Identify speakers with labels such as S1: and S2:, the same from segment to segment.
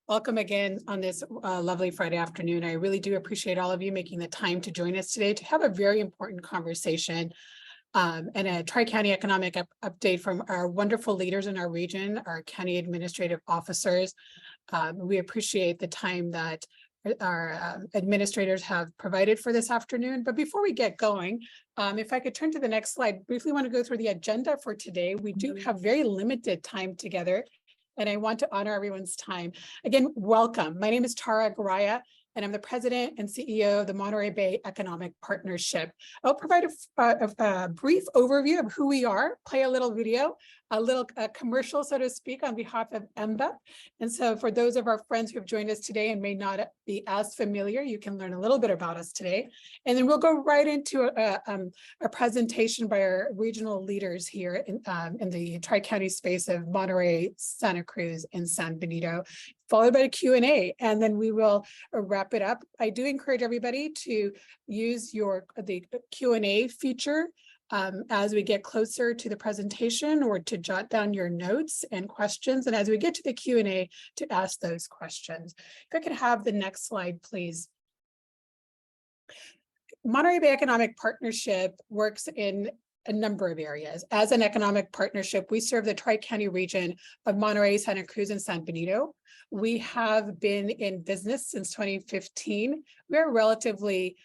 S1: Welcome again on this lovely Friday afternoon. I really do appreciate all of you making the time to join us today to have a very important conversation and a Tri-County economic update from our wonderful leaders in our region, our county administrative officers. We appreciate the time that our administrators have provided for this afternoon. But before we get going, if I could turn to the next slide, briefly want to go through the agenda for today. We do have very limited time together, and I want to honor everyone's time. Again, welcome. My name is Tara Garaya, and I'm the president and CEO of the Monterey Bay Economic Partnership. I'll provide a brief overview of who we are, play a little video, a little commercial, so to speak, on behalf of MBEP. And so for those of our friends who have joined us today and may not be as familiar, you can learn a little bit about us today. And then we'll go right into a presentation by our regional leaders here in the Tri-County space of Monterey, Santa Cruz, and San Benito, followed by a Q&A, and then we will wrap it up. I do encourage everybody to use the Q&A feature as we get closer to the presentation, or to jot down your notes and questions. And as we get to the Q&A, to ask those questions. If I could have the next slide, please. Monterey Bay Economic Partnership works in a number of areas. As an economic partnership, we serve the Tri-County region of Monterey, Santa Cruz, and San Benito. We have been in business since 2015. We're a relatively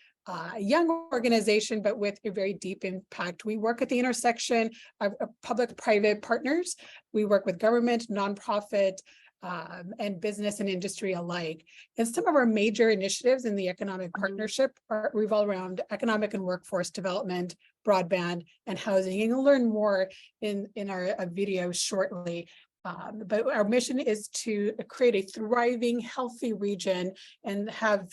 S1: young organization, but with a very deep impact. We work at the intersection of public-private partners. We work with government, nonprofit, and business and industry alike. And some of our major initiatives in the economic partnership revolve around economic and workforce development, broadband, and housing. And you'll learn more in our video shortly. But our mission is to create a thriving, healthy region and have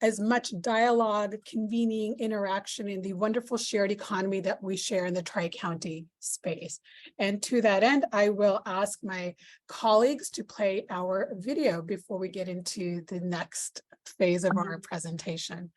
S1: as much dialogue, convening, interaction in the wonderful shared economy that we share in the Tri-County space. And to that end, I will ask my colleagues to play our video before we get into the next phase of our presentation.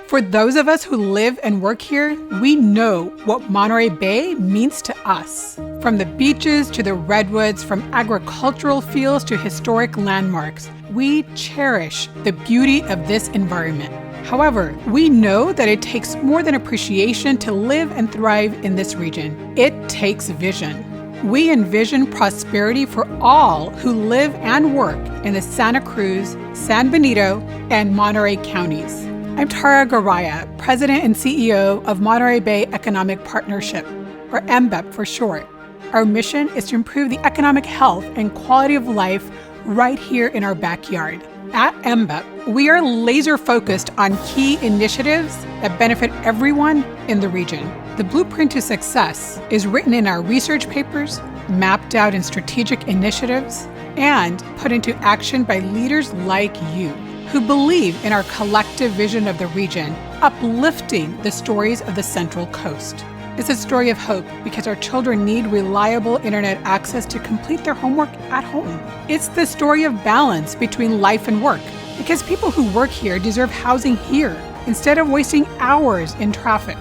S1: For those of us who live and work here, we know what Monterey Bay means to us. From the beaches to the redwoods, from agricultural fields to historic landmarks, we cherish the beauty of this environment. However, we know that it takes more than appreciation to live and thrive in this region. It takes vision. We envision prosperity for all who live and work in the Santa Cruz, San Benito, and Monterey counties. I'm Tara Garaya, President and CEO of Monterey Bay Economic Partnership, or MBEP for short. Our mission is to improve the economic health and quality of life right here in our backyard. At MBEP, we are laser focused on key initiatives that benefit everyone in the region. The blueprint to success is written in our research papers, mapped out in strategic initiatives, and put into action by leaders like you, who believe in our collective vision of the region, uplifting the stories of the Central Coast. It's a story of hope because our children need reliable internet access to complete their homework at home. It's the story of balance between life and work because people who work here deserve housing here instead of wasting hours in traffic.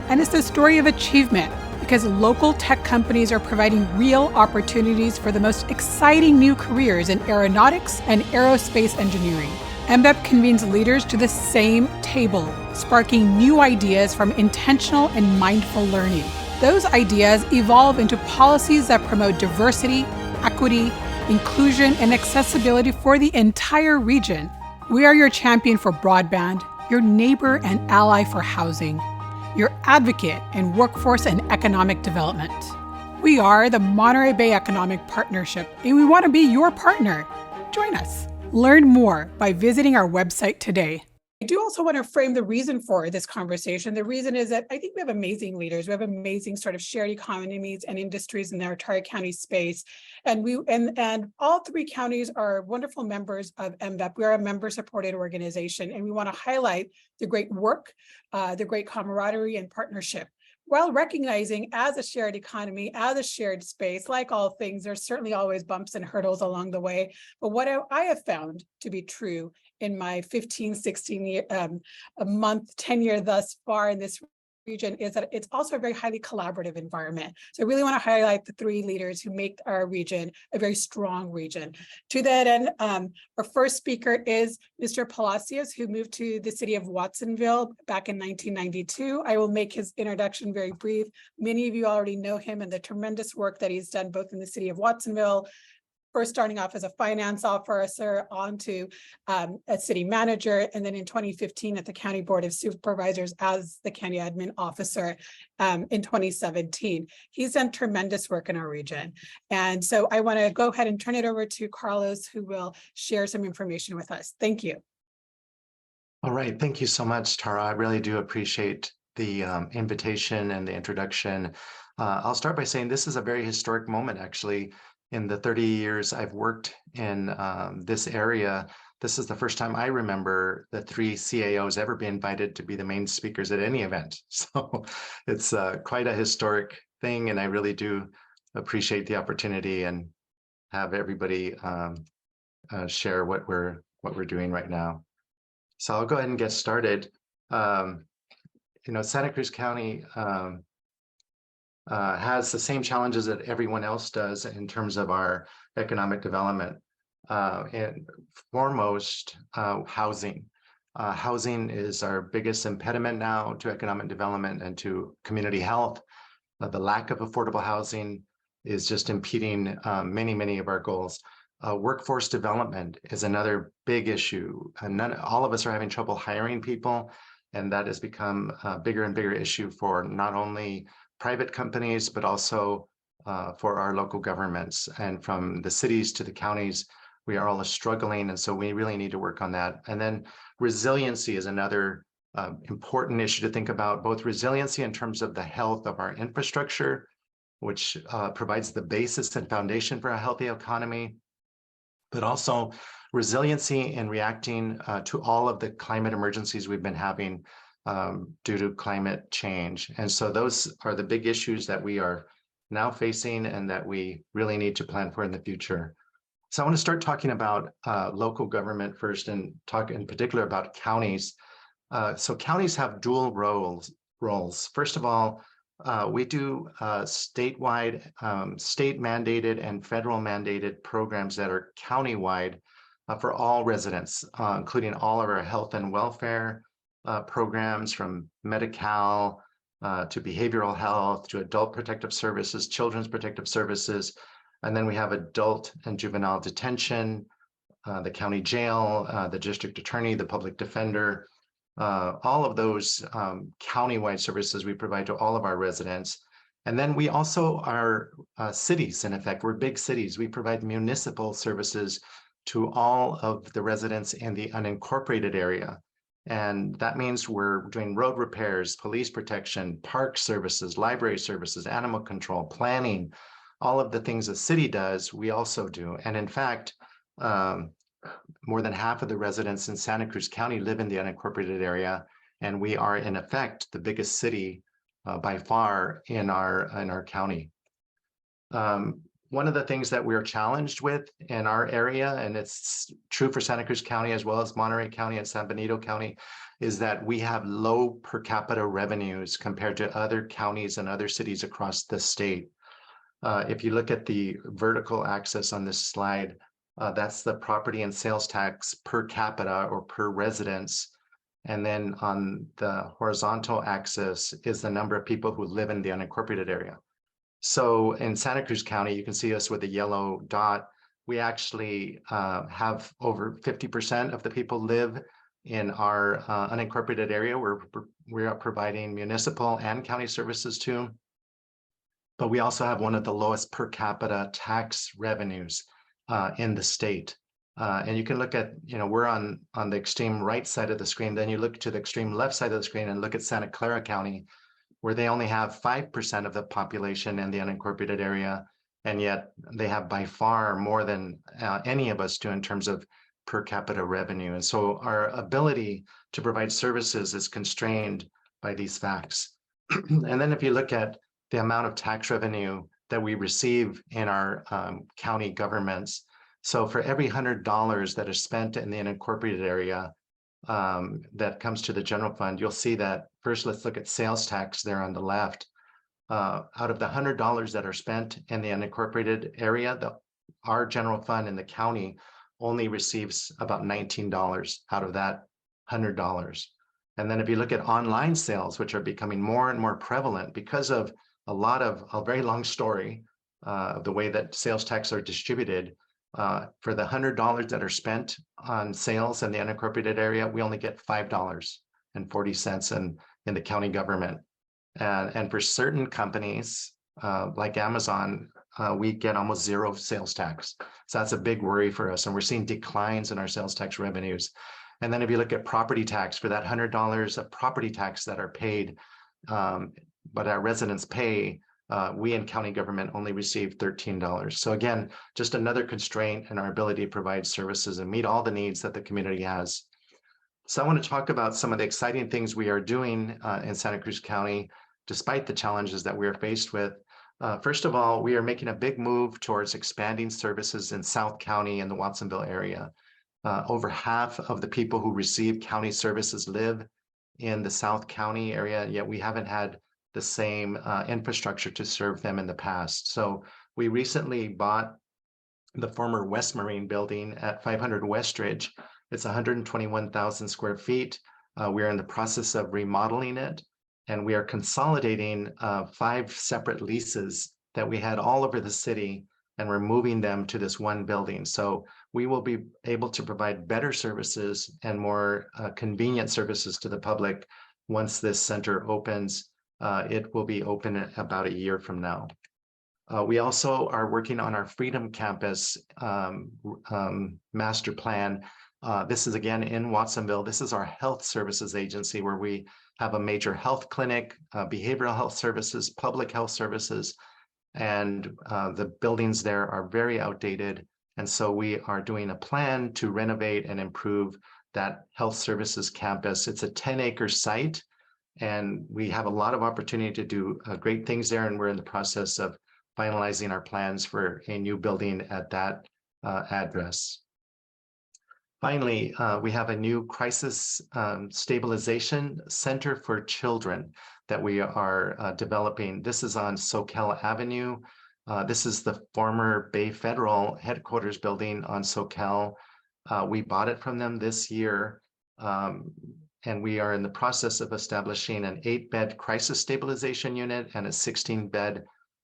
S1: And it's the story of achievement because local tech companies are providing real opportunities for the most exciting new careers in aeronautics and aerospace engineering. MBEP convenes leaders to the same table, sparking new ideas from intentional and mindful learning. Those ideas evolve into policies that promote diversity, equity, inclusion, and accessibility for the entire region. We are your champion for broadband, your neighbor and ally for housing, your advocate in workforce and economic development. We are the Monterey Bay Economic Partnership, and we want to be your partner. Join us. Learn more by visiting our website today. I do also want to frame the reason for this conversation. The reason is that I think we have amazing leaders. We have amazing sort of shared economies and industries in our Tri-County space. And all three counties are wonderful members of MBEP. We are a member-supported organization, and we want to highlight the great work, the great camaraderie and partnership, while recognizing as a shared economy, as a shared space, like all things, there's certainly always bumps and hurdles along the way. But what I have found to be true in my 15, 16 year, a month tenure thus far in this region is that it's also a very highly collaborative environment. So I really want to highlight the three leaders who make our region a very strong region. To that end, our first speaker is Mr. Palacios, who moved to the city of Watsonville back in 1992. I will make his introduction very brief. Many of you already know him and the tremendous work that he's done both in the city of Watsonville, first starting off as a finance officer, on to a city manager, and then in 2015 at the County Board of Supervisors as the county admin officer in 2017. He's done tremendous work in our region. And so I want to go ahead and turn it over to Carlos, who will share some information with us. Thank you.
S2: All right. Thank you so much, Tara. I really do appreciate the invitation and the introduction. I'll start by saying this is a very historic moment, actually. In the 30 years I've worked in this area, this is the first time I remember the 3 CAOs ever be invited to be the main speakers at any event. So it's quite a historic thing, and I really do appreciate the opportunity and have everybody share what we're doing right now. So I'll go ahead and get started. Santa Cruz County has the same challenges that everyone else does in terms of our economic development. And foremost, housing. Housing is our biggest impediment now to economic development and to community health. The lack of affordable housing is just impeding many of our goals. Workforce development is another big issue. All of us are having trouble hiring people, and that has become a bigger and bigger issue for not only private companies, but also for our local governments. And from the cities to the counties, we are all struggling. And so we really need to work on that. And then resiliency is another important issue to think about, both resiliency in terms of the health of our infrastructure, which provides the basis and foundation for a healthy economy, but also resiliency in reacting to all of the climate emergencies we've been having due to climate change. And so those are the big issues that we are now facing and that we really need to plan for in the future. So I want to start talking about local government first, and talk in particular about counties. So counties have dual roles. First of all, we do statewide, state mandated and federal mandated programs that are countywide for all residents, including all of our health and welfare programs, from Medi-Cal to behavioral health to adult protective services, children's protective services. And then we have adult and juvenile detention, the county jail, the district attorney, the public defender, all of those countywide services we provide to all of our residents. And then we also are cities, in effect. We're big cities. We provide municipal services to all of the residents in the unincorporated area. And that means we're doing road repairs, police protection, park services, library services, animal control, planning, all of the things a city does, we also do. And in fact, more than half of the residents in Santa Cruz County live in the unincorporated area, and we are in effect the biggest city by far in our county. One of the things that we're challenged with in our area, and it's true for Santa Cruz County as well as Monterey County and San Benito County, is that we have low per capita revenues compared to other counties and other cities across the state. If you look at the vertical axis on this slide, that's the property and sales tax per capita or per residence. And then on the horizontal axis is the number of people who live in the unincorporated area. So in Santa Cruz County, you can see us with a yellow dot. We actually have over 50% of the people live in our unincorporated area where we are providing municipal and county services to. But we also have one of the lowest per capita tax revenues in the state. And you can look at, we're on the extreme right side of the screen. Then you look to the extreme left side of the screen and look at Santa Clara County, where they only have 5% of the population in the unincorporated area. And yet they have by far more than any of us do in terms of per capita revenue. And so our ability to provide services is constrained by these facts. And then if you look at the amount of tax revenue that we receive in our county governments, so for every $100 that is spent in the unincorporated area, that comes to the general fund, you'll see that first, let's look at sales tax there on the left. Out of the $100 that are spent in the unincorporated area, our general fund in the county only receives about $19 out of that $100. And then if you look at online sales, which are becoming more and more prevalent because of a very long story of the way that sales tax are distributed, for the $100 that are spent on sales in the unincorporated area, we only get $5.40 in the county government. And for certain companies like Amazon, we get almost zero sales tax. So that's a big worry for us. And we're seeing declines in our sales tax revenues. And then if you look at property tax, for that $100 of property tax that are paid, but our residents pay, we in county government only receive $13. So again, just another constraint in our ability to provide services and meet all the needs that the community has. So I want to talk about some of the exciting things we are doing in Santa Cruz County, despite the challenges that we are faced with. First of all, we are making a big move towards expanding services in South County and the Watsonville area. Over half of the people who receive county services live in the South County area, yet we haven't had the same infrastructure to serve them in the past. So we recently bought the former West Marine building at 500 Westridge. It's 121,000 square feet. We're in the process of remodeling it, and we are consolidating 5 separate leases that we had all over the city, and we're moving them to this one building. So we will be able to provide better services and more convenient services to the public once this center opens. It will be open in about a year from now. We also are working on our Freedom Campus master plan. This is again in Watsonville. This is our health services agency where we have a major health clinic, behavioral health services, public health services, and the buildings there are very outdated. And so we are doing a plan to renovate and improve that health services campus. It's a 10-acre site, and we have a lot of opportunity to do great things there. And we're in the process of finalizing our plans for a new building at that address. Finally, we have a new crisis stabilization center for children that we are developing. This is on Soquel Avenue. This is the former Bay Federal headquarters building on Soquel. We bought it from them this year, and we are in the process of establishing an 8-bed crisis stabilization unit and a 16-bed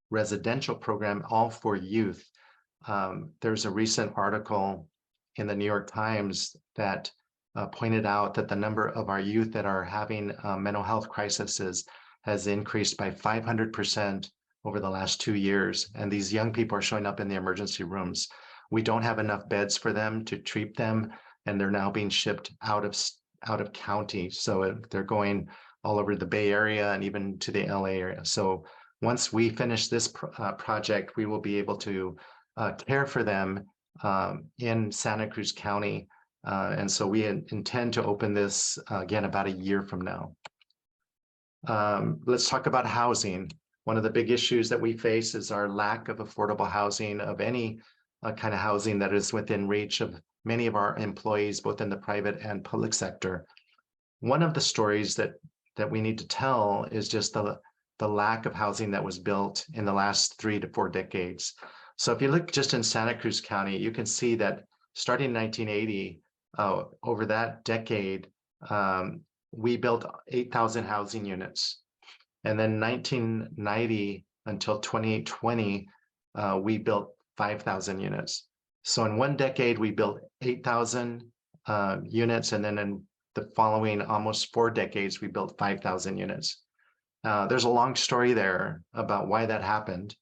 S2: residential program, all for youth. There's a recent article in the New York Times that pointed out that the number of our youth that are having mental health crises has increased by 500% over the last 2 years. And these young people are showing up in the emergency rooms. We don't have enough beds for them to treat them, and they're now being shipped out of county. So they're going all over the Bay Area and even to the LA area. So once we finish this project, we will be able to care for them in Santa Cruz County. And so we intend to open this again about a year from now. Let's talk about housing. One of the big issues that we face is our lack of affordable housing, of any kind of housing that is within reach of many of our employees, both in the private and public sector. One of the stories that we need to tell is just the lack of housing that was built in the last 3 to 4 decades. So if you look just in Santa Cruz County, you can see that starting in 1980, over that decade, we built 8,000 housing units. And then 1990 until 2020, we built 5,000 units. So in one decade, we built 8,000 units. And then in the following almost 4 decades, we built 5,000 units. There's a long story there about why that happened.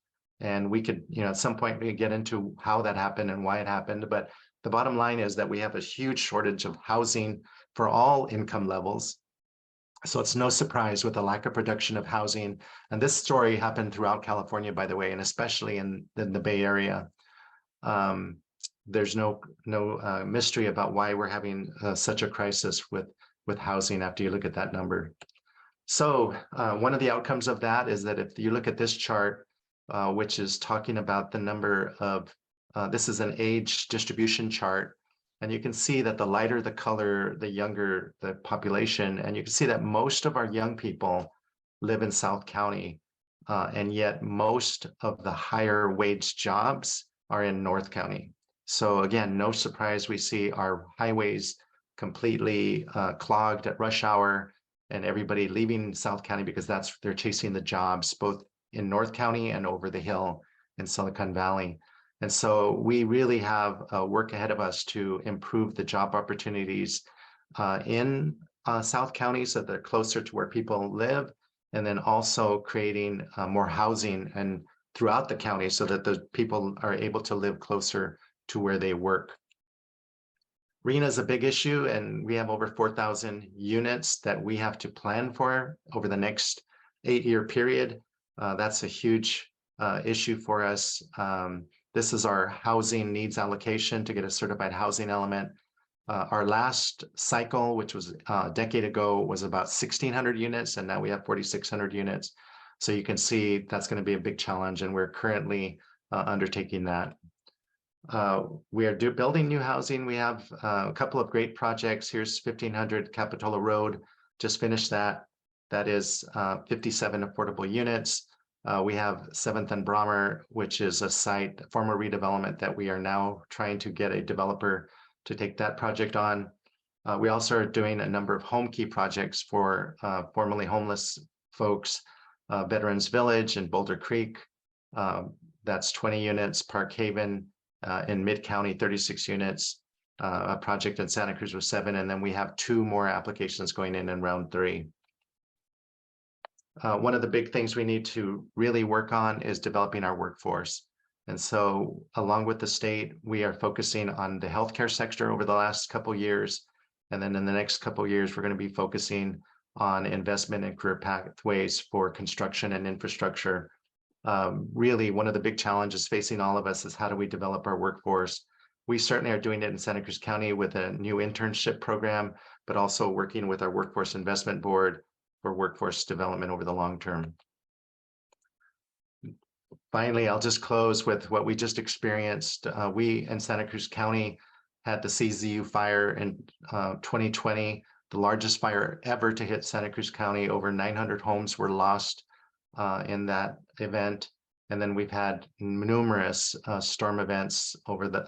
S2: And we could, at some point we could get into how that happened and why it happened. But the bottom line is that we have a huge shortage of housing for all income levels. So it's no surprise with the lack of production of housing. And this story happened throughout California, by the way, and especially in the Bay Area. There's no mystery about why we're having such a crisis with housing after you look at that number. So one of the outcomes of that is that if you look at this chart, which is talking about the number of, this is an age distribution chart. And you can see that the lighter the color, the younger the population. And you can see that most of our young people live in South County. And yet most of the higher wage jobs are in North County. So again, no surprise, we see our highways completely clogged at rush hour and everybody leaving South County because they're chasing the jobs both in North County and over the hill in Silicon Valley. And so we really have work ahead of us to improve the job opportunities in South County so they're closer to where people live, and then also creating more housing and throughout the county so that the people are able to live closer to where they work. RHNA is a big issue, and we have over 4,000 units that we have to plan for over the next 8-year period. That's a huge issue for us. This is our housing needs allocation to get a certified housing element. Our last cycle, which was a decade ago, was about 1,600 units, and now we have 4,600 units. So you can see that's going to be a big challenge, and we're currently undertaking that. We are building new housing. We have a couple of great projects. Here's 1,500 Capitola Road. Just finished that. That is 57 affordable units. We have 7th and Brommer, which is a site, former redevelopment that we are now trying to get a developer to take that project on. We also are doing a number of home key projects for formerly homeless folks, Veterans Village in Boulder Creek. That's 20 units, Park Haven in Mid-County, 36 units, a project in Santa Cruz with 7, and then we have 2 more applications going in round 3. One of the big things we need to really work on is developing our workforce. And so along with the state, we are focusing on the healthcare sector over the last couple of years. And then in the next couple of years, we're going to be focusing on investment and career pathways for construction and infrastructure. Really, one of the big challenges facing all of us is how do we develop our workforce? We certainly are doing it in Santa Cruz County with a new internship program, but also working with our Workforce Investment Board for workforce development over the long term. Finally, I'll just close with what we just experienced. We in Santa Cruz County had the CZU fire in 2020, the largest fire ever to hit Santa Cruz County. Over 900 homes were lost in that event. And then we've had numerous storm events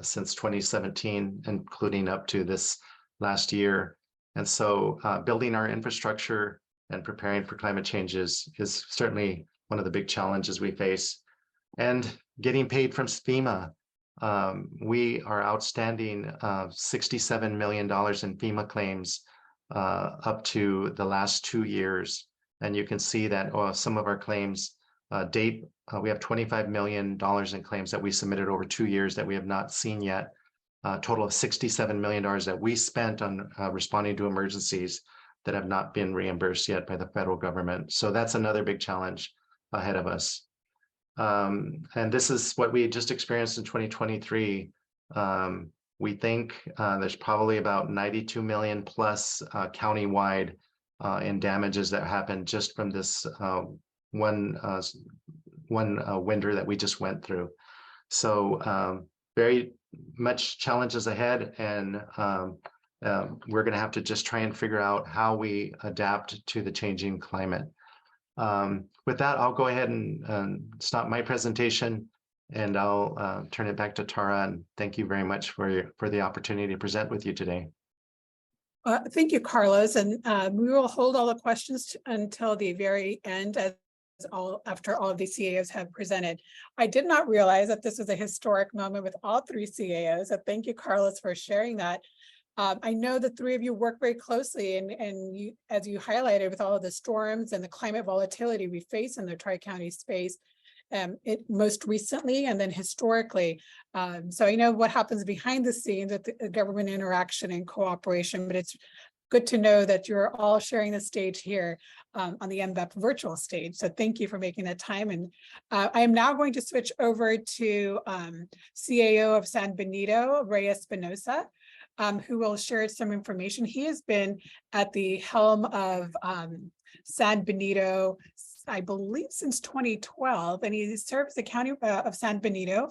S2: since 2017, including up to this last year. And so building our infrastructure and preparing for climate change is certainly one of the big challenges we face. And getting paid from FEMA. We are outstanding $67 million in FEMA claims up to the last 2 years. And you can see that some of our claims date, we have $25 million in claims that we submitted over 2 years that we have not seen yet. A total of $67 million that we spent on responding to emergencies that have not been reimbursed yet by the federal government. So that's another big challenge ahead of us. And this is what we just experienced in 2023. We think there's probably about 92 million plus countywide in damages that happened just from this one winter that we just went through. So very much challenges ahead, and we're going to have to just try and figure out how we adapt to the changing climate. With that, I'll go ahead and stop my presentation, and I'll turn it back to Tara. And thank you very much for the opportunity to present with you today.
S1: Thank you, Carlos. And we will hold all the questions until the very end, after all of the CAOs have presented. I did not realize that this was a historic moment with all 3 CAOs. So thank you, Carlos, for sharing that. I know the 3 of you work very closely, and you, as you highlighted, with all of the storms and the climate volatility we face in the Tri-County space, most recently and then historically. So I know what happens behind the scenes with the government interaction and cooperation, but it's good to know that you're all sharing the stage here on the MVEP virtual stage. So thank you for making that time. And I am now going to switch over to CAO of San Benito, Ray Espinosa, who will share some information. He has been at the helm of San Benito, I believe, since 2012, and he serves the county of San Benito.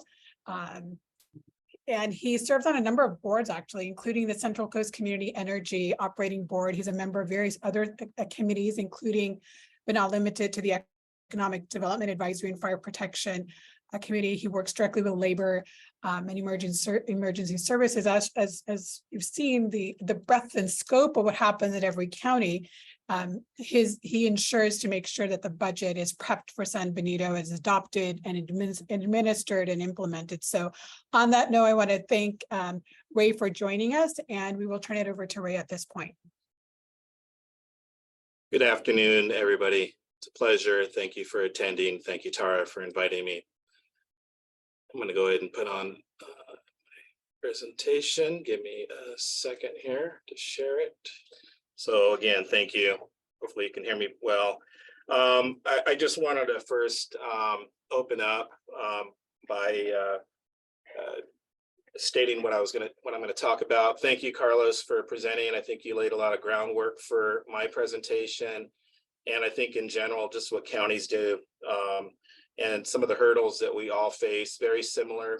S1: And he serves on a number of boards, actually, including the Central Coast Community Energy Operating Board. He's a member of various other committees, including, but not limited to, the Economic Development Advisory and Fire Protection Committee. He works directly with labor and emergency services. As you've seen, the breadth and scope of what happens at every county. He ensures to make sure that the budget is prepped for San Benito, is adopted and administered and implemented. So on that note, I want to thank Ray for joining us, and we will turn it over to Ray at this point.
S3: Good afternoon, everybody. It's a pleasure. Thank you for attending. Thank you, Tara, for inviting me. I'm going to go ahead and put on my presentation. Give me a second here to share it. So again, thank you. Hopefully you can hear me well. I just wanted to first open up by stating what I'm going to talk about. Thank you, Carlos, for presenting. I think you laid a lot of groundwork for my presentation, and I think in general, just what counties do, and some of the hurdles that we all face, very similar,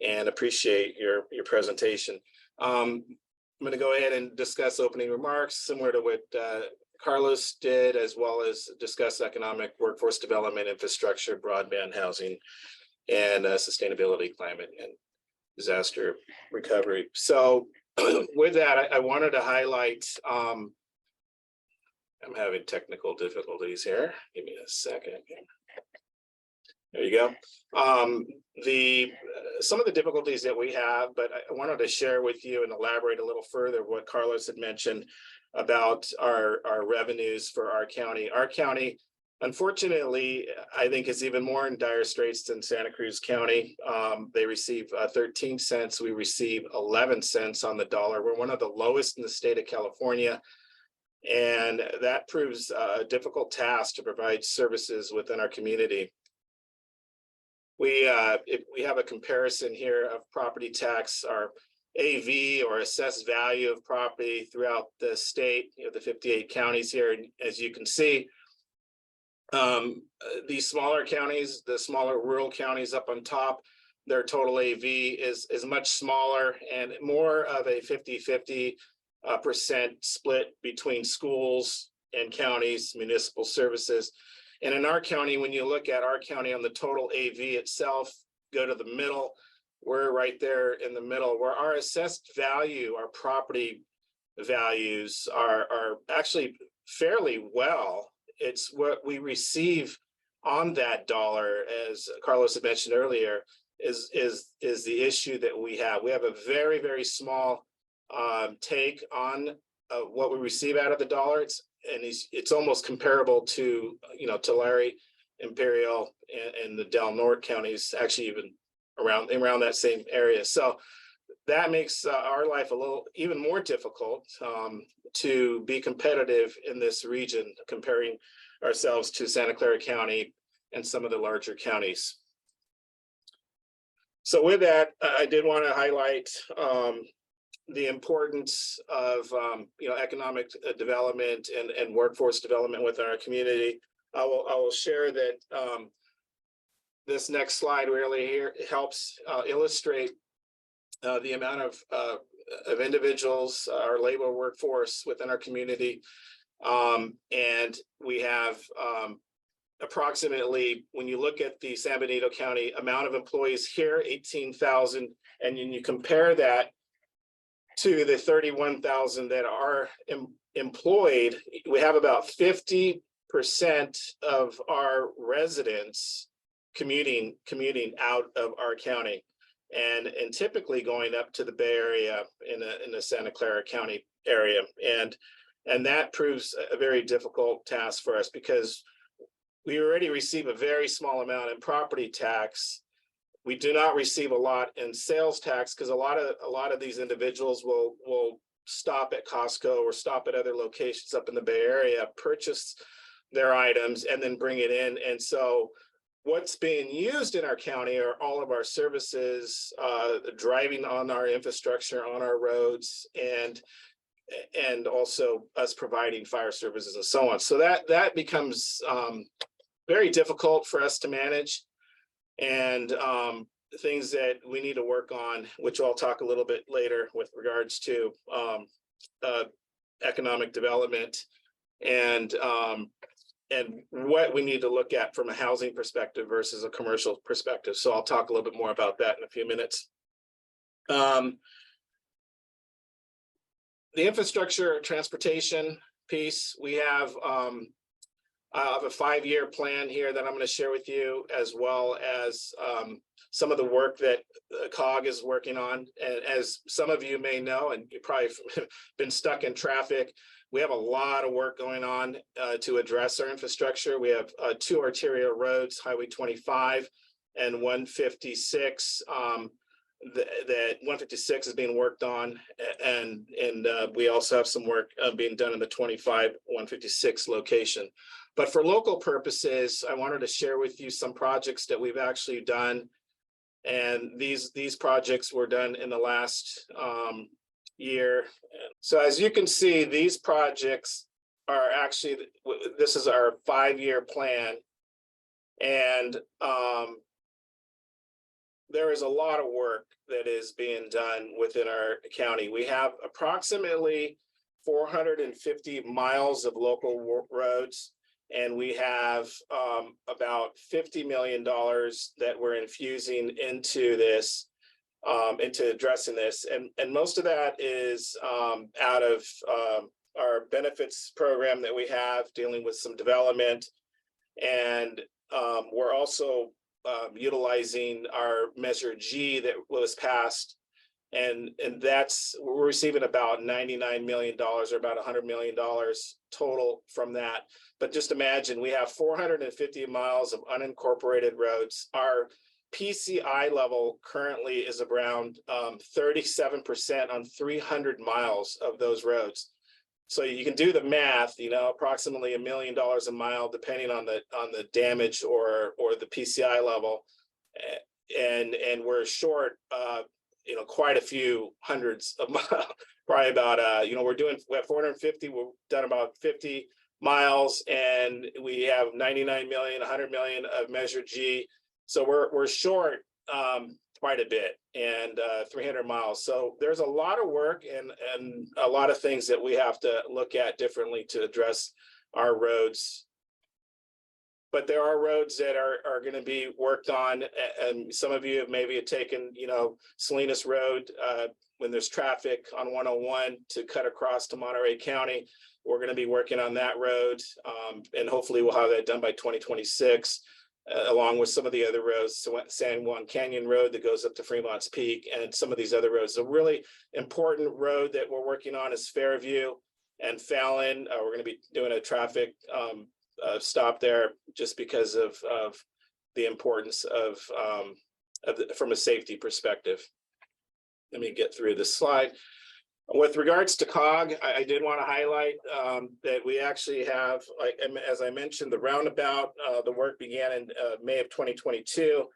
S3: and appreciate your presentation. I'm going to go ahead and discuss opening remarks similar to what Carlos did, as well as discuss economic, workforce development, infrastructure, broadband, housing, and sustainability, climate, and disaster recovery. So with that, I wanted to highlight, I'm having technical difficulties here. Give me a second. There you go. Some of the difficulties that we have, but I wanted to share with you and elaborate a little further what Carlos had mentioned about our revenues for our county. Our county, unfortunately, I think is even more in dire straits than Santa Cruz County. They receive 13 cents. We receive 11 cents on the dollar. We're one of the lowest in the state of California. And that proves a difficult task to provide services within our community. If we have a comparison here of property tax, our AV, or assessed value of property throughout the state, the 58 counties here. And as you can see, these smaller counties, the smaller rural counties up on top, their total AV is much smaller and more of a 50-50% split between schools and counties, municipal services. And in our county, when you look at our county on the total AV itself, go to the middle, we're right there in the middle, where our assessed value, our property values are actually fairly well. It's what we receive on that dollar, as Carlos had mentioned earlier, is the issue that we have. We have a very, very small take on what we receive out of the dollar. It's almost comparable to, to Larry, Imperial, and the Del Norte counties, actually even around that same area. So that makes our life a little even more difficult to be competitive in this region, comparing ourselves to Santa Clara County and some of the larger counties. So with that, I did want to highlight the importance of economic development and workforce development within our community. I will share that this next slide really here helps illustrate the amount of individuals, our labor workforce within our community. And we have approximately, when you look at the San Benito County amount of employees here, 18,000, and then you compare that to the 31,000 that are employed, we have about 50% of our residents commuting out of our county, and typically going up to the Bay Area in the Santa Clara County area, and that proves a very difficult task for us, because we already receive a very small amount in property tax. We do not receive a lot in sales tax, because a lot of these individuals will stop at Costco or stop at other locations up in the Bay Area, purchase their items, and then bring it in. And so what's being used in our county are all of our services, driving on our infrastructure, on our roads, and also us providing fire services and so on. So that becomes very difficult for us to manage. And things that we need to work on, which I'll talk a little bit later with regards to economic development and what we need to look at from a housing perspective versus a commercial perspective. So I'll talk a little bit more about that in a few minutes. The infrastructure transportation piece, we have a 5-year plan here that I'm going to share with you, as well as some of the work that COG is working on. And as some of you may know, and you've probably been stuck in traffic, we have a lot of work going on to address our infrastructure. We have 2 arterial roads, Highway 25 and 156. That 156 is being worked on, and we also have some work being done in the 25 156 location. But for local purposes, I wanted to share with you some projects that we've actually done, and these projects were done in the last year. So as you can see, these projects are actually, this is our 5-year plan, and there is a lot of work that is being done within our county. We have approximately 450 miles of local roads, and we have about $50 million that we're infusing into this, into addressing this. And most of that is out of our benefits program that we have, dealing with some development. And we're also utilizing our Measure G that was passed, and that's, we're receiving about $99 million, or about $100 million total from that. But just imagine, we have 450 miles of unincorporated roads. Our PCI level currently is around 37% on 300 miles of those roads. So you can do the math, you know, approximately $1 million a mile, depending on the damage or the PCI level, and we're short, you know, quite a few hundreds of miles. Probably about you know, we have 450. We've done about 50 miles, and we have 99 million, 100 million of Measure G. So we're short quite a bit, and 300 miles. So there's a lot of work and a lot of things that we have to look at differently to address our roads. But there are roads that are going to be worked on, and some of you have maybe taken, you know, Salinas Road when there's traffic on 101 to cut across to Monterey County. We're going to be working on that road, and hopefully we'll have that done by 2026. Along with some of the other roads, so San Juan Canyon Road that goes up to Fremont's Peak, and some of these other roads. A really important road that we're working on is Fairview and Fallon. We're going to be doing a traffic stop there, just because of the importance of from a safety perspective. Let me get through this slide. With regards to COG, I did want to highlight that we actually have, like, as I mentioned, the roundabout, the work began in May of 2022,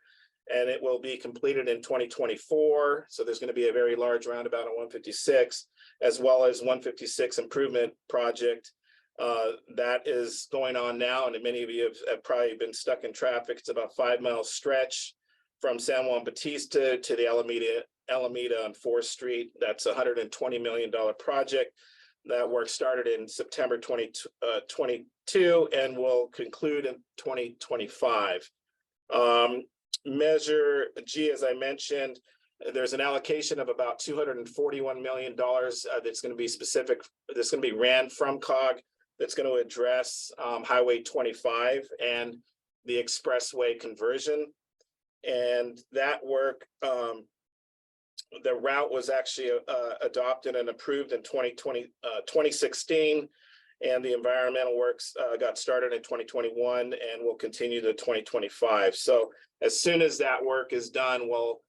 S3: and it will be completed in 2024. So there's going to be a very large roundabout on 156, as well as 156 improvement project that is going on now. And many of you have probably been stuck in traffic. It's about a 5-mile stretch from San Juan Bautista to the Alameda on 4th Street. That's a $120 million project. That work started in September 2022 and will conclude in 2025. Measure G, as I mentioned, there's an allocation of about $241 million that's going to be specific, that's going to be ran from COG, that's going to address Highway 25 and the expressway conversion. And that work, the route was actually adopted and approved in 2016, and the environmental works got started in 2021 and will continue to 2025. So as soon as that work is done, we'll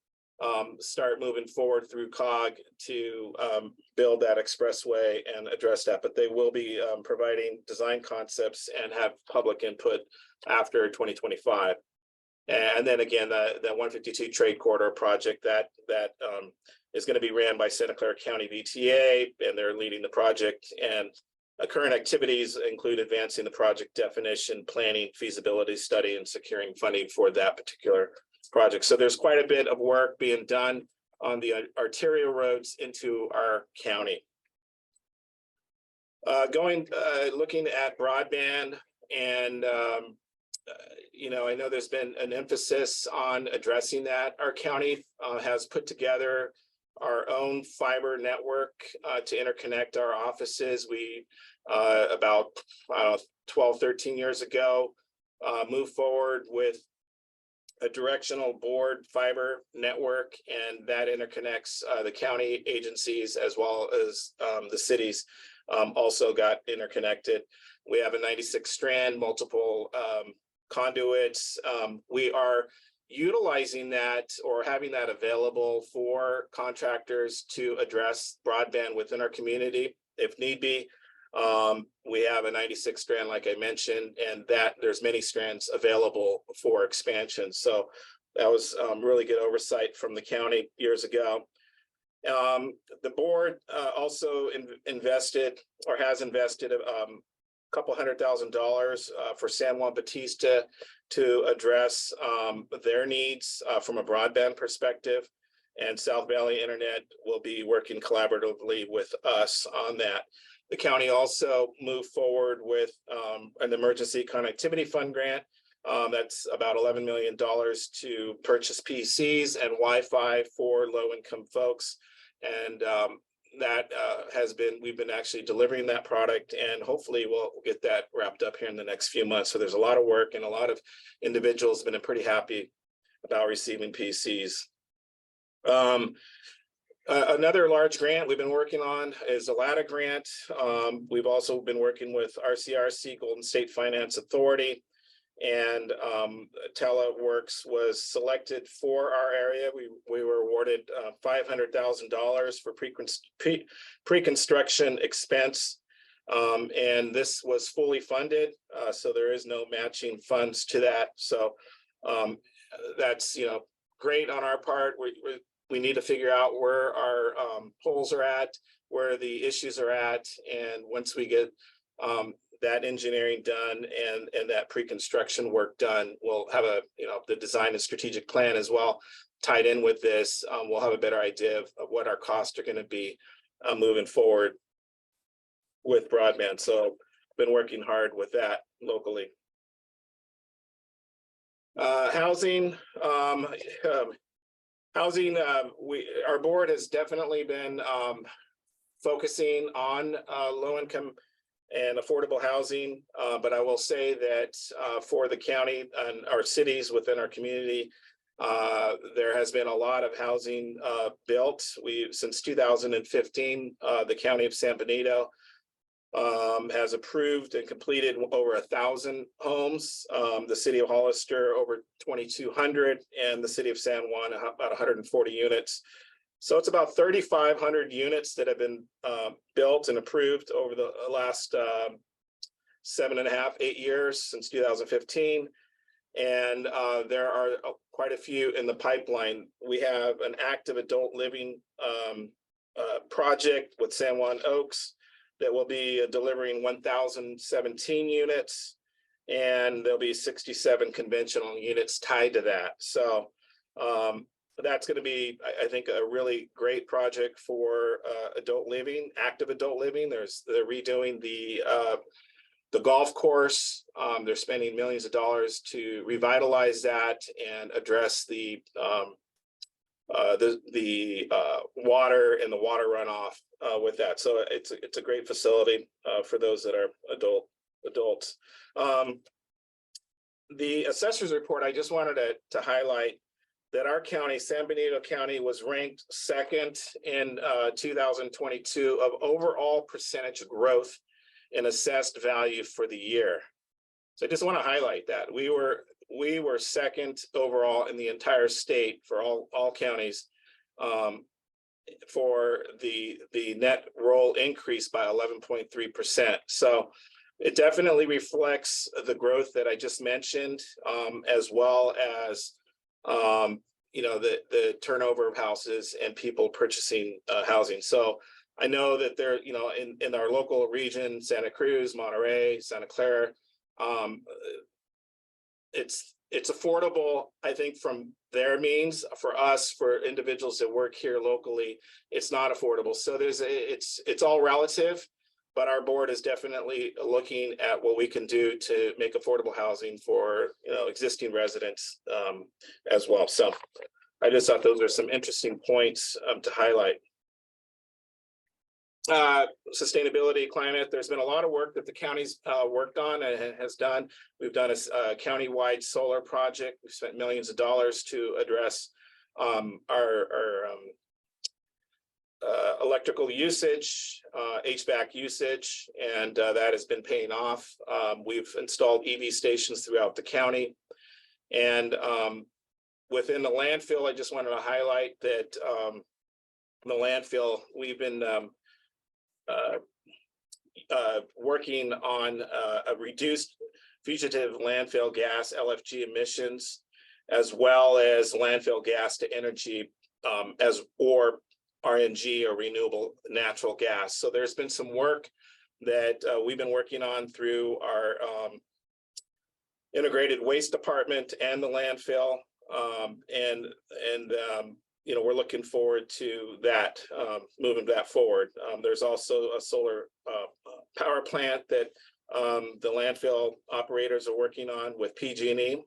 S3: start moving forward through COG to build that expressway and address that. But they will be providing design concepts and have public input after 2025. And then again, the 152 Trade Corridor project that is going to be ran by Santa Clara County VTA, and they're leading the project. And current activities include advancing the project definition, planning, feasibility study, and securing funding for that particular project. So there's quite a bit of work being done on the arterial roads into our county. Looking at broadband, and I know there's been an emphasis on addressing that. Our county has put together our own fiber network to interconnect our offices. We about 12, 13 years ago moved forward with a directional board fiber network, and that interconnects the county agencies as well as the cities. Also got interconnected. We have a 96 strand, multiple conduits. We are utilizing that or having that available for contractors to address broadband within our community if need be. We have a 96 strand, like I mentioned, and that there's many strands available for expansion. So that was really good oversight from the county years ago. The board also invested or has invested a couple $100,000 for San Juan Bautista to address their needs from a broadband perspective, and South Valley Internet will be working collaboratively with us on that. The county also moved forward with an emergency connectivity fund grant. That's about $11 million to purchase PCs and Wi-Fi for low-income folks. And we've been actually delivering that product, and hopefully we'll get that wrapped up here in the next few months. So there's a lot of work, and a lot of individuals have been pretty happy about receiving PCs. Another large grant we've been working on is a LATA grant. We've also been working with RCRC, Golden State Finance Authority, and TeleWorks was selected for our area. We were awarded $500,000 for pre-construction expense, and this was fully funded, so there is no matching funds to that. So that's great on our part. We need to figure out where our holes are at, where the issues are at, and once we get that engineering done and that pre-construction work done, we'll have the design and strategic plan as well tied in with this. We'll have a better idea of what our costs are going to be moving forward with broadband. So been working hard with that locally. Housing. Our board has definitely been focusing on low income and affordable housing, but I will say that for the county and our cities within our community, there has been a lot of housing built. Since 2015, the county of San Benito has approved and completed over 1,000 homes. The city of Hollister over 2,200, and the city of San Juan about 140 units. So it's about 3,500 units that have been built and approved over the last 7.5, 8 years since 2015. And there are quite a few in the pipeline. We have an active adult living project with San Juan Oaks that will be delivering 1,017 units, and there'll be 67 conventional units tied to that. So that's going to be, I think, a really great project for adult living, active adult living. They're redoing the golf course. They're spending millions of dollars to revitalize that and address the water and the water runoff with that. So it's a great facility for those that are adults. The assessor's report, I just wanted to highlight that our county, San Benito County, was ranked second in 2022 of overall percentage growth in assessed value for the year. So I just want to highlight that we were second overall in the entire state for all counties for the net roll increase by 11.3%. So it definitely reflects the growth that I just mentioned, as well as the turnover of houses and people purchasing housing. So I know that there, in our local region, Santa Cruz, Monterey, Santa Clara, it's it's affordable, I think, from their means. For us, for individuals that work here locally, it's not affordable. So it's all relative, but our board is definitely looking at what we can do to make affordable housing for, you know, existing residents as well. So I just thought those are some interesting points to highlight. Sustainability, climate, there's been a lot of work that the county's worked on and has done. We've done a county-wide solar project. We've spent millions of dollars to address our electrical usage, HVAC usage, and that has been paying off. We've installed EV stations throughout the county. And within the landfill, I just wanted to highlight that the landfill, we've been working on a reduced fugitive landfill gas LFG emissions, as well as landfill gas to energy or RNG or renewable natural gas. So there's been some work that we've been working on through our integrated waste department and the landfill, you know, we're looking forward to that, moving that forward. There's also a solar power plant that the landfill operators are working on with PG&E,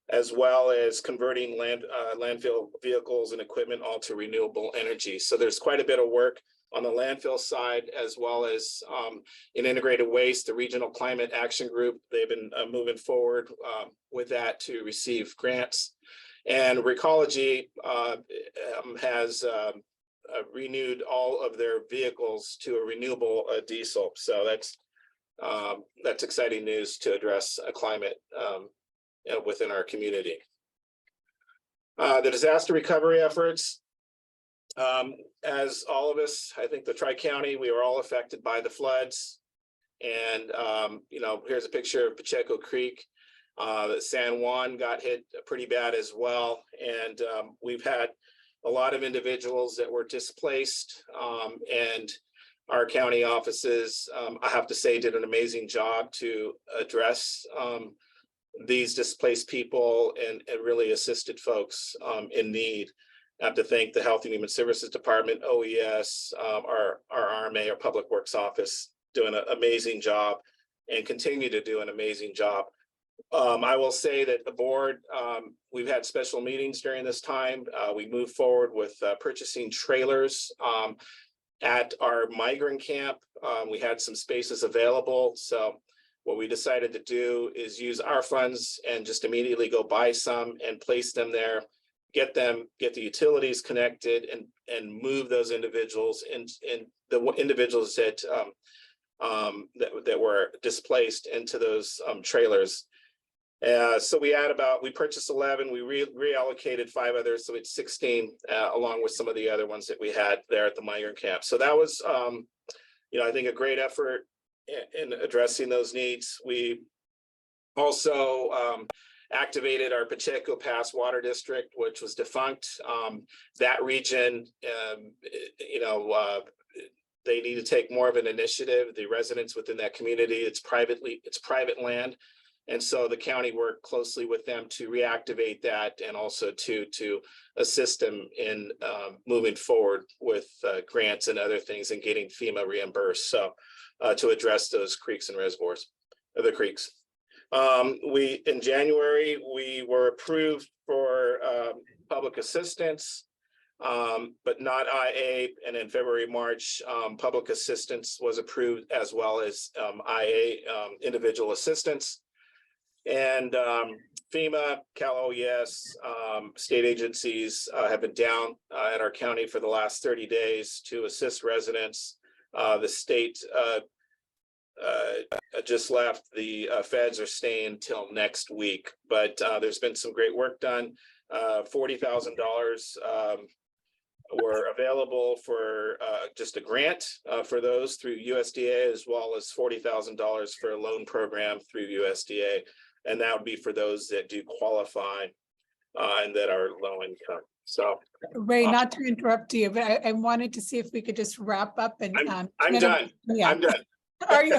S3: as well as converting landfill vehicles and equipment all to renewable energy. So there's quite a bit of work on the landfill side, as well as in integrated waste, the Regional Climate Action Group. They've been moving forward with that to receive grants. And Recology has renewed all of their vehicles to a renewable diesel. So that's exciting news to address climate within our community. The disaster recovery efforts, as all of us, I think the Tri-County, we were all affected by the floods. And, you know, here's a picture of Pacheco Creek. San Juan got hit pretty bad as well. And we've had a lot of individuals that were displaced, and our county offices, I have to say, did an amazing job to address these displaced people and really assisted folks in need. I have to thank the Health and Human Services Department, OES, our RMA, our Public Works Office, doing an amazing job and continue to do an amazing job. I will say that the board, we've had special meetings during this time. We moved forward with purchasing trailers at our migrant camp. We had some spaces available. So what we decided to do is use our funds and just immediately go buy some and place them there, get the utilities connected, and move those individuals and the individuals that were displaced into those trailers. So we purchased 11, we reallocated 5 others, so it's 16, along with some of the other ones that we had there at the migrant camp. So that was, you know, I think a great effort in addressing those needs. We also activated our Pacheco Pass Water District, which was defunct. That region, you know, they need to take more of an initiative. The residents within that community, it's private land. And so the county worked closely with them to reactivate that, and also to assist them in moving forward with grants and other things and getting FEMA reimbursed. So to address those creeks and reservoirs, the creeks. In January, we were approved for public assistance, but not IA. And in February, March, public assistance was approved, as well as IA, individual assistance. And FEMA, CAOs, state agencies have been down at our county for the last 30 days to assist residents. The state just left. The feds are staying till next week, but there's been some great work done. $40,000 were available for just a grant for those through USDA, as well as $40,000 for a loan program through USDA. And that would be for those that do qualify and that are low income. So,
S1: Ray, not to interrupt you, but I wanted to see if we could just wrap up and
S3: I'm done.
S1: Yeah.
S3: I'm done.
S1: Are you?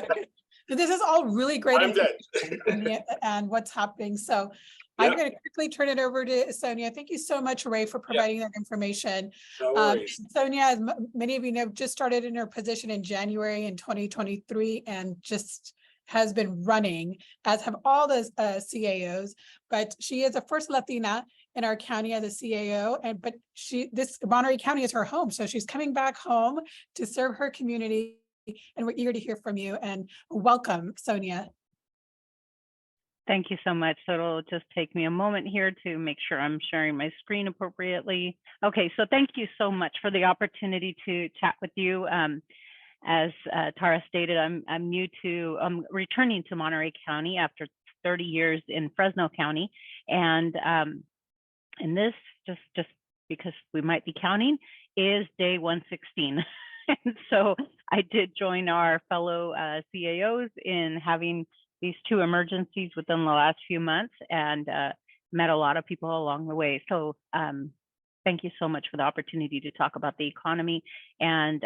S1: This is all really great
S3: I'm done.
S1: and what's happening. So I'm
S3: Yeah.
S1: going to quickly turn it over to Sonia. Thank you so much, Ray, for providing that information.
S3: No worries.
S1: Sonia, as many of you know, just started in her position in January in 2023 and just has been running, as have all the CAOs, but she is the first Latina in our county as a CAO, but this Monterey County is her home, so she's coming back home to serve her community, and we're eager to hear from you, and welcome, Sonia.
S4: Thank you so much. So it'll just take me a moment here to make sure I'm sharing my screen appropriately. Okay, so thank you so much for the opportunity to chat with you. As Tara stated, I'm returning to Monterey County after 30 years in Fresno County, and this just because we might be counting is day 116. And so I did join our fellow CAOs in having these two emergencies within the last few months, and met a lot of people along the way. So thank you so much for the opportunity to talk about the economy. And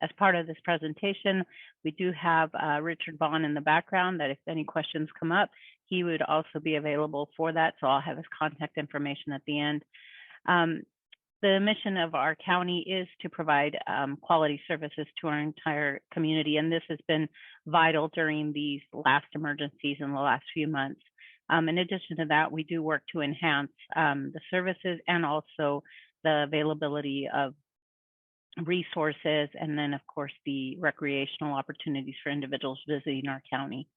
S4: as part of this presentation, we do have Richard Vaughn in the background, that if any questions come up, he would also be available for that. So I'll have his contact information at the end. The mission of our county is to provide quality services to our entire community, and this has been vital during these last emergencies in the last few months. In addition to that, we do work to enhance the services and also the availability of resources, and then, of course, the recreational opportunities for individuals visiting our county.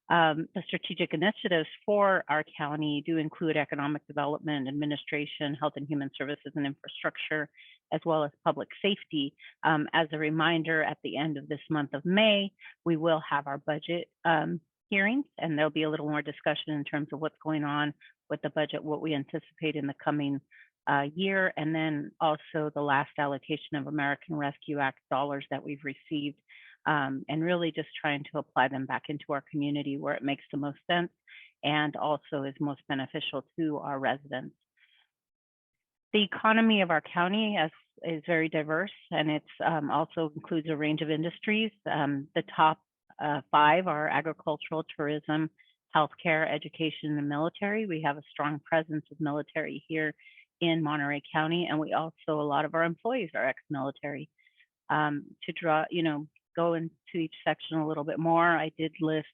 S4: The strategic initiatives for our county do include economic development, administration, health and human services and infrastructure, as well as public safety. As a reminder, at the end of this month of May, we will have our budget hearings, and there'll be a little more discussion in terms of what's going on with the budget, what we anticipate in the coming year, and then also the last allocation of American Rescue Act dollars that we've received. And really just trying to apply them back into our community where it makes the most sense and also is most beneficial to our residents. The economy of our county is very diverse, and it's also includes a range of industries. The top 5 are agricultural, tourism, healthcare, education, and military. We have a strong presence of military here in Monterey County, and we also, a lot of our employees are ex-military. To go into each section a little bit more, I did list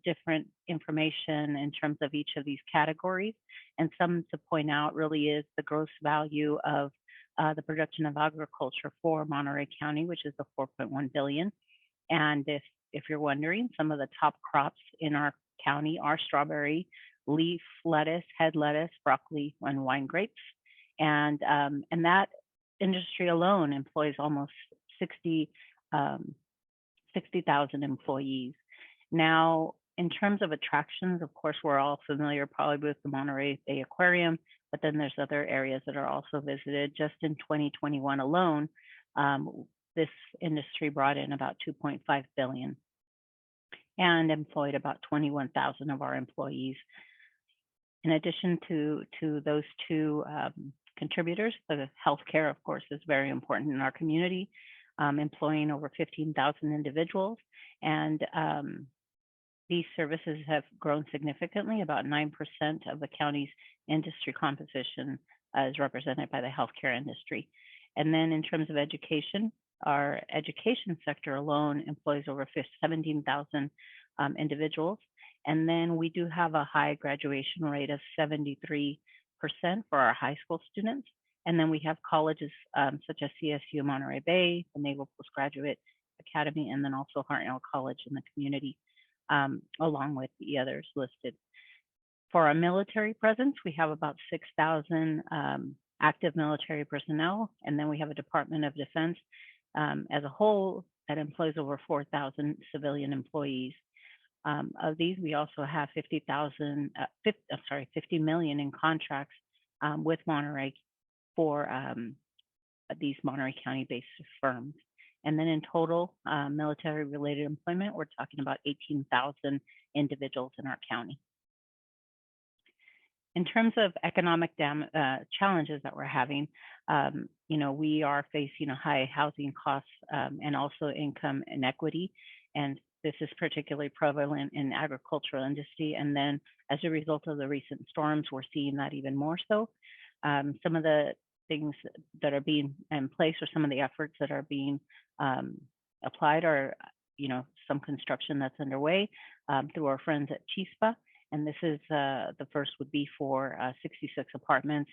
S4: different information in terms of each of these categories, and some to point out really is the gross value of the production of agriculture for Monterey County, which is the 4.1 billion. And if you're wondering, some of the top crops in our county are strawberry, leaf lettuce, head lettuce, broccoli, and wine grapes. And that industry alone employs almost 60,000 employees. Now, in terms of attractions, of course, we're all familiar probably with the Monterey Bay Aquarium, but then there's other areas that are also visited. Just in 2021 alone, this industry brought in about 2.5 billion and employed about 21,000 of our employees. In addition to those two contributors, the healthcare, of course, is very important in our community, employing over 15,000 individuals. And these services have grown significantly. About 9% of the county's industry composition is represented by the healthcare industry. And then in terms of education, our education sector alone employs over 17,000 individuals. And then we do have a high graduation rate of 73% for our high school students. And then we have colleges such as CSU Monterey Bay, the Naval Postgraduate Academy, and then also Hartnell College in the community, along with the others listed. For our military presence, we have about 6,000 active military personnel, and then we have a Department of Defense as a whole that employs over 4,000 civilian employees. Of these, we also have 50 million in contracts with Monterey for these Monterey County-based firms. And then in total, military-related employment, we're talking about 18,000 individuals in our county. In terms of economic challenges that we're having, we are facing high housing costs and also income inequity. And This is particularly prevalent in agricultural industry. And then as a result of the recent storms, we're seeing that even more so. Some of the things that are being in place, or some of the efforts that are being applied, are, some construction that's underway through our friends at Chispa. And this is the first would be for 66 apartments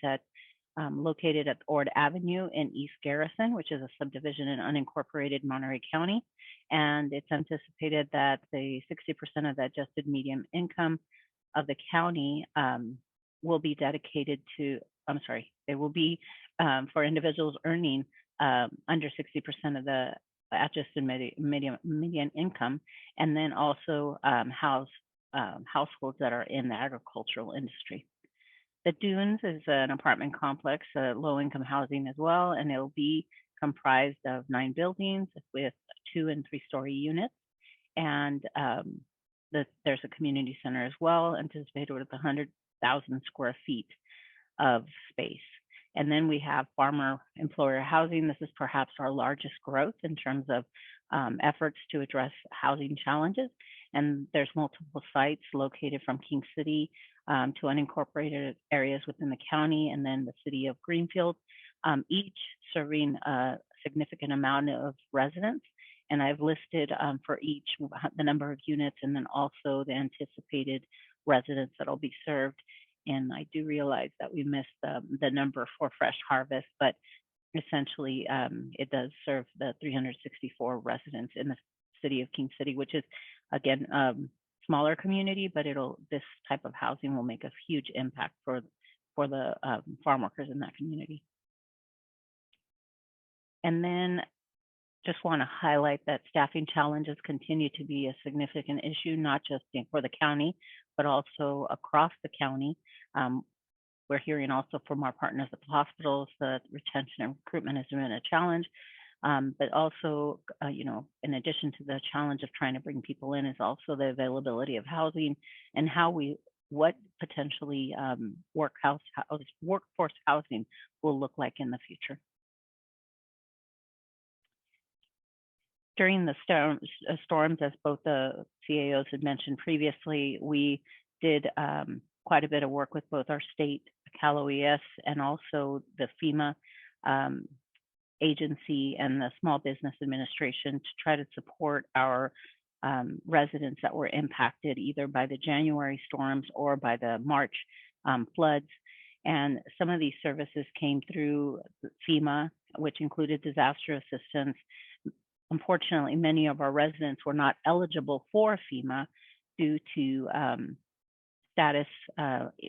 S4: located at Ord Avenue in East Garrison, which is a subdivision in unincorporated Monterey County. And it's anticipated that the 60% of the adjusted median income of the county will be dedicated to, it will be for individuals earning under 60% of the adjusted median income, and then also households that are in the agricultural industry. The Dunes is an apartment complex, low-income housing as well, and it'll be comprised of 9 buildings with 2- and 3-story units. And there's a community center as well, anticipated with 100,000 square feet of space. And then we have farmer employer housing. This is perhaps our largest growth in terms of efforts to address housing challenges. And there's multiple sites located from King City to unincorporated areas within the county, and then the city of Greenfield, each serving a significant amount of residents. And I've listed for each the number of units, and then also the anticipated residents that will be served. And I do realize that we missed the number for Fresh Harvest, but essentially it does serve the 364 residents in the city of King City, which is, again, smaller community, but this type of housing will make a huge impact for the farm workers in that community. And then just want to highlight that staffing challenges continue to be a significant issue, not just for the county, but also across the county. We're hearing also from our partners at the hospitals that retention and recruitment has been a challenge. But also, in addition to the challenge of trying to bring people in, is also the availability of housing and what potentially workforce housing will look like in the future. During the storms, as both the CAOs had mentioned previously, we did quite a bit of work with both our state CAOs and also the FEMA agency and the Small Business Administration to try to support our residents that were impacted either by the January storms or by the March floods. And some of these services came through FEMA, which included disaster assistance. Unfortunately, many of our residents were not eligible for FEMA due to status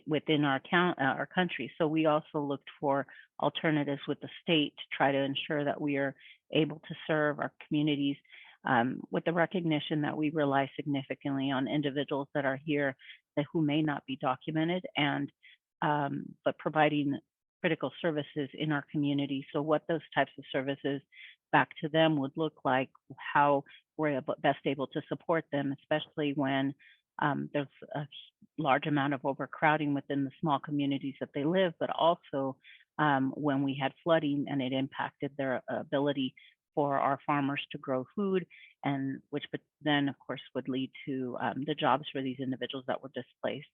S4: within our country. So we also looked for alternatives with the state to try to ensure that we are able to serve our communities with the recognition that we rely significantly on individuals that are here who may not be documented, and but providing critical services in our community. So what those types of services back to them would look like, how we're best able to support them, especially when there's a large amount of overcrowding within the small communities that they live, but also when we had flooding and it impacted their ability for our farmers to grow food, and which then of course would lead to the jobs for these individuals that were displaced.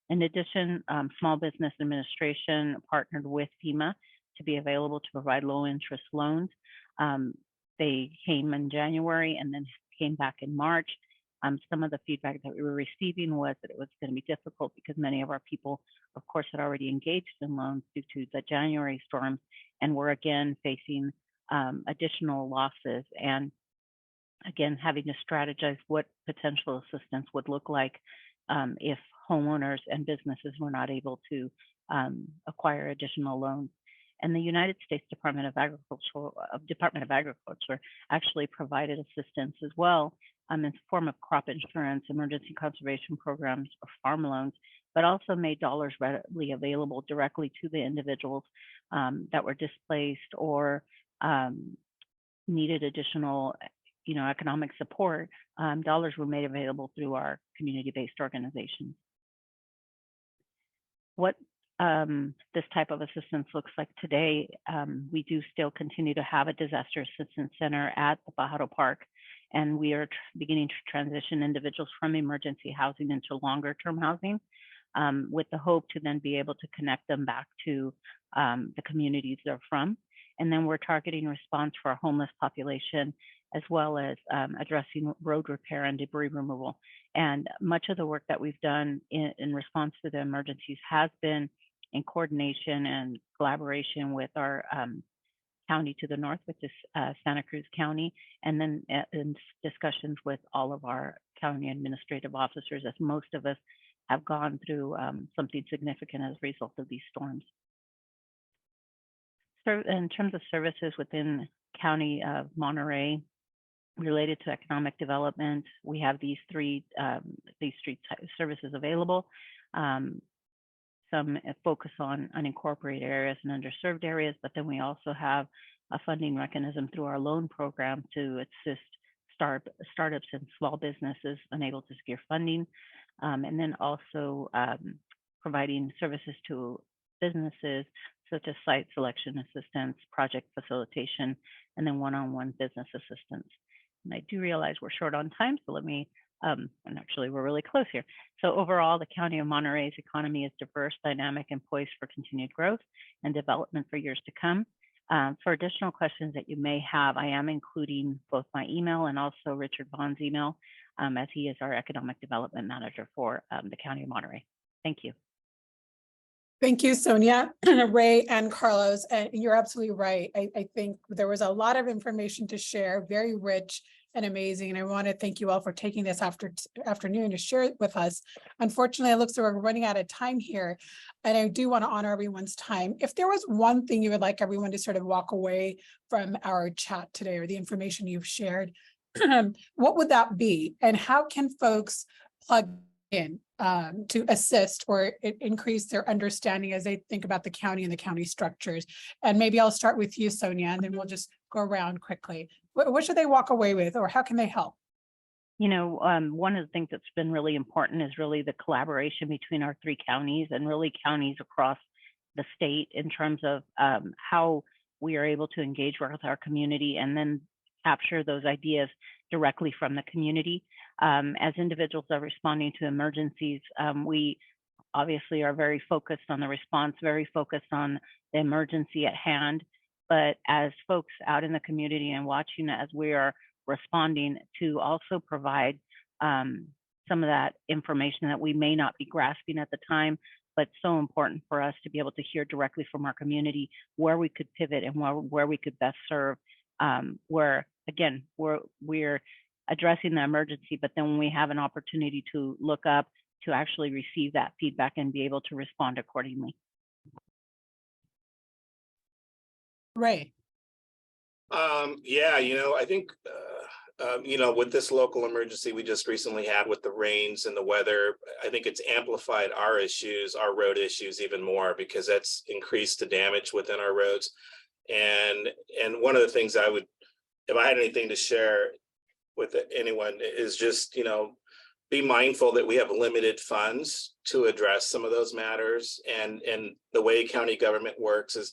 S4: In addition, Small Business Administration partnered with FEMA to be available to provide low interest loans. They came in January and then came back in March. Some of the feedback that we were receiving was that it was going to be difficult because many of our people, of course, had already engaged in loans due to the January storms, and were again facing additional losses, and again having to strategize what potential assistance would look like if homeowners and businesses were not able to acquire additional loans. And the United States Department of Agriculture actually provided assistance as well in the form of crop insurance, emergency conservation programs, or farm loans, but also made dollars readily available directly to the individuals that were displaced or needed additional economic support. Dollars were made available through our community-based organizations. What this type of assistance looks like today, we do still continue to have a disaster assistance center at the Pajaro Park, and we are beginning to transition individuals from emergency housing into longer-term housing, with the hope to then be able to connect them back to the communities they're from. And then we're targeting response for our homeless population, as well as addressing road repair and debris removal. And much of the work that we've done in response to the emergencies has been in coordination and collaboration with our county to the north, which is Santa Cruz County, and then in discussions with all of our county administrative officers, as most of us have gone through something significant as a result of these storms. So in terms of services within County of Monterey related to economic development, we have these three services available. Some focus on unincorporated areas and underserved areas, but then we also have a funding mechanism through our loan program to assist startups and small businesses unable to secure funding, and then also providing services to businesses such as site selection assistance, project facilitation, and then one-on-one business assistance. And I do realize we're short on time, so let me, and actually we're really close here. So overall, the County of Monterey's economy is diverse, dynamic, and poised for continued growth and development for years to come. For additional questions that you may have, I am including both my email and also Richard Vaughn's email, as he is our Economic Development Manager for the County of Monterey. Thank you.
S1: Thank you, Sonia, Ray, and Carlos. And you're absolutely right. I think there was a lot of information to share, very rich and amazing. And I want to thank you all for taking this afternoon to share it with us. Unfortunately, it looks like we're running out of time here. And I do want to honor everyone's time. If there was one thing you would like everyone to sort of walk away from our chat today or the information you've shared, what would that be? And how can folks plug in to assist or increase their understanding as they think about the county and the county structures? And maybe I'll start with you, Sonia, and then we'll just go around quickly. What should they walk away with, or how can they help?
S4: You know, one of the things that's been really important is really the collaboration between our three counties and really counties across the state in terms of how we are able to engage with our community and then capture those ideas directly from the community. As individuals are responding to emergencies, we obviously are very focused on the response, very focused on the emergency at hand. But as folks out in the community and watching as we are responding, to also provide some of that information that we may not be grasping at the time, but so important for us to be able to hear directly from our community where we could pivot and where we could best serve, where again, we're addressing the emergency, but then when we have an opportunity to look up to actually receive that feedback and be able to respond accordingly.
S1: Ray.
S3: Yeah, you know, I think, you know, with this local emergency we just recently had with the rains and the weather, I think it's amplified our issues, our road issues even more, because that's increased the damage within our roads. And one of the things I would, if I had anything to share with anyone, is just, you know, be mindful that we have limited funds to address some of those matters. And the way county government works is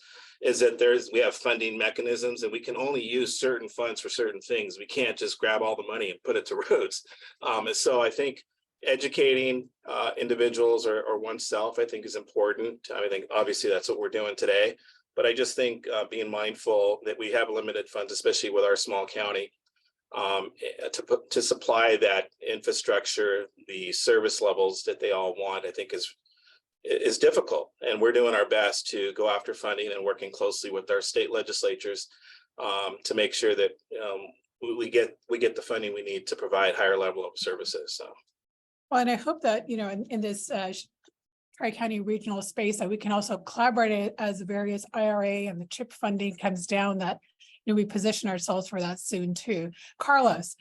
S3: that we have funding mechanisms and we can only use certain funds for certain things. We can't just grab all the money and put it to roads. And so I think educating individuals or oneself, I think, is important. I think obviously that's what we're doing today, but I just think being mindful that we have limited funds, especially with our small county, to supply that infrastructure, the service levels that they all want, I think is difficult. And we're doing our best to go after funding and working closely with our state legislatures to make sure that we get the funding we need to provide higher level of services. So,
S1: well, and I hope that, you know, in this Tri-County regional space, that we can also collaborate as various IRA and the CHIP funding comes down, that, you know, we position ourselves for that soon too. Carlos,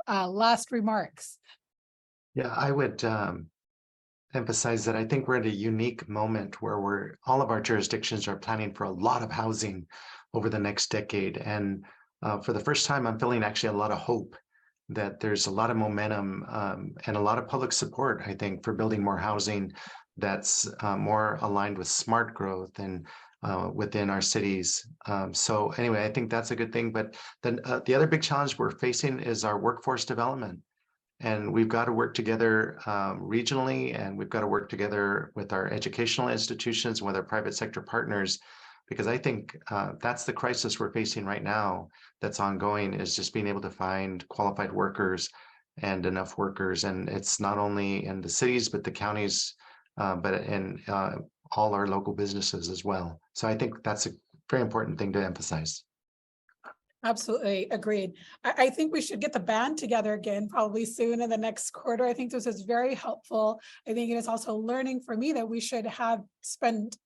S1: last remarks.
S2: Yeah, I would emphasize that I think we're at a unique moment where all of our jurisdictions are planning for a lot of housing over the next decade. And for the first time, I'm feeling actually a lot of hope that there's a lot of momentum and a lot of public support, I think, for building more housing that's more aligned with smart growth and within our cities. So anyway, I think that's a good thing. But then the other big challenge we're facing is our workforce development. And we've got to work together regionally, and we've got to work together with our educational institutions, with our private sector partners, because I think that's the crisis we're facing right now that's ongoing, is just being able to find qualified workers and enough workers. And it's not only in the cities, but the counties, but in all our local businesses as well. So I think that's a very important thing to emphasize.
S1: Absolutely agreed. I think we should get the band together again, probably soon in the next quarter. I think this is very helpful. I think it is also learning for me that we should spend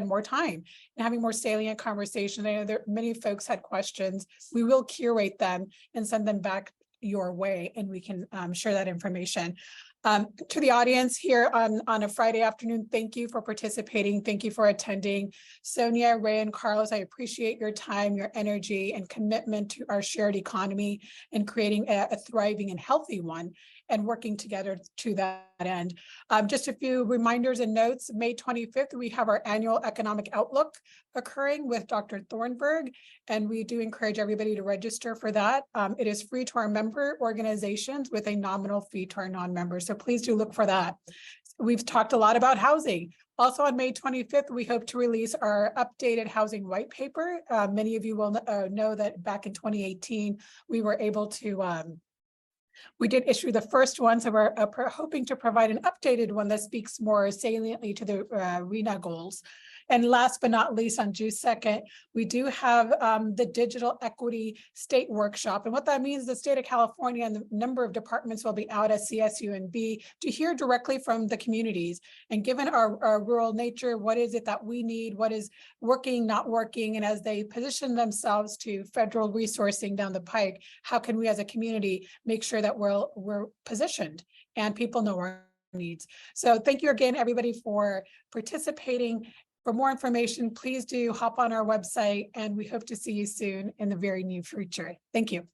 S1: more time and having more salient conversation. I know that many folks had questions. We will curate them and send them back your way, and we can share that information. To the audience here on a Friday afternoon, thank you for participating. Thank you for attending. Sonia, Ray, and Carlos, I appreciate your time, your energy, and commitment to our shared economy and creating a thriving and healthy one, and working together to that end. Just a few reminders and notes. May 25th, we have our annual economic outlook occurring with Dr. Thornburg, and we do encourage everybody to register for that. It is free to our member organizations with a nominal fee to our non-members. So please do look for that. We've talked a lot about housing. Also on May 25th, we hope to release our updated housing white paper. Many of you will know that back in 2018, we were able to we did issue the first one, so we're hoping to provide an updated one that speaks more saliently to the RENA goals. And last but not least, on June 2nd, we do have the Digital Equity State Workshop. And what that means, the state of California and the number of departments will be out at CSUNB to hear directly from the communities. And given our rural nature, what is it that we need? What is working, not working? And as they position themselves to federal resourcing down the pike, how can we as a community make sure that we're positioned and people know our needs? So thank you again, everybody, for participating. For more information, please do hop on our website, and we hope to see you soon in the very near future. Thank you.